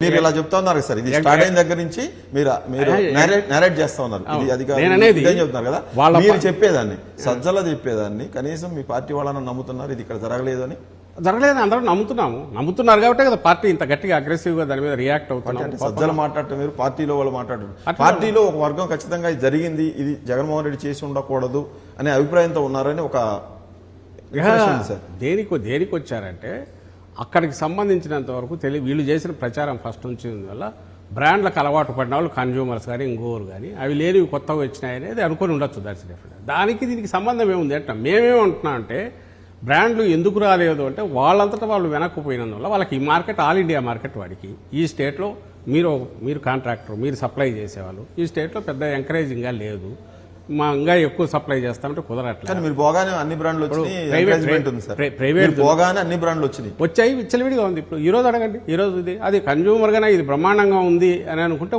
మీరు ఇలా చెప్తా ఉన్నారు సార్, ఇది స్టార్ట్ అయిన దగ్గర నుంచి మీరు నేరేట్ చేస్తా ఉన్నారు. ఇది అది చెప్తున్నారు కదా, మీరు చెప్పేదాన్ని సజ్జల చెప్పేదాన్ని కనీసం మీ పార్టీ వాళ్ళని నమ్ముతున్నారు ఇది ఇక్కడ జరగలేదని. జరగలేదని అందరూ నమ్ముతున్నారు కాబట్టి కదా పార్టీ ఇంత గట్టిగా అగ్రెసివ్ గా దాని మీద రియాక్ట్ అవుతుంది. సజ్జలు మాట్లాడటం మీరు, పార్టీలో వాళ్ళు మాట్లాడుతున్నారు. పార్టీలో ఒక వర్గం ఖచ్చితంగా ఇది జరిగింది, ఇది జగన్మోహన్ రెడ్డి చేసి ఉండకూడదు అనే అభిప్రాయంతో ఉన్నారని ఒక దేనికి వచ్చారంటే అక్కడికి సంబంధించినంత వరకు వీళ్ళు చేసిన ప్రచారం ఫస్ట్ నుంచి వల్ల బ్రాండ్లకు అలవాటు పడిన వాళ్ళు కన్జ్యూమర్స్ కానీ ఇంకోరు కానీ అవి లేనివి కొత్తగా వచ్చినాయి అనేది అనుకుని ఉండొచ్చు. దానికి దీనికి సంబంధం ఏముంది అంటే మేమేమంటున్నాం అంటే బ్రాండ్లు ఎందుకు రాలేదు అంటే వాళ్ళంతటా వాళ్ళు వెనక్కిపోయినందువల్ల వాళ్ళకి ఈ మార్కెట్ ఆల్ ఇండియా మార్కెట్ వాడికి ఈ స్టేట్లో మీరు కాంట్రాక్టర్, మీరు సప్లై చేసేవాళ్ళు ఈ స్టేట్లో పెద్ద ఎంకరేజింగ్గా లేదు. మా ఇంకా ఎక్కువ సప్లై చేస్తామంటే కుదరట్లేదు. మీరు పోగానే అన్ని బ్రాండ్లు వచ్చాయి, విచ్చలవిడిగా ఉంది. ఇప్పుడు ఈ రోజు అడగండి, ఈ రోజు ఇది అది కన్జ్యూమర్ గానే ఇది బ్రహ్మాండంగా ఉంది అని అనుకుంటే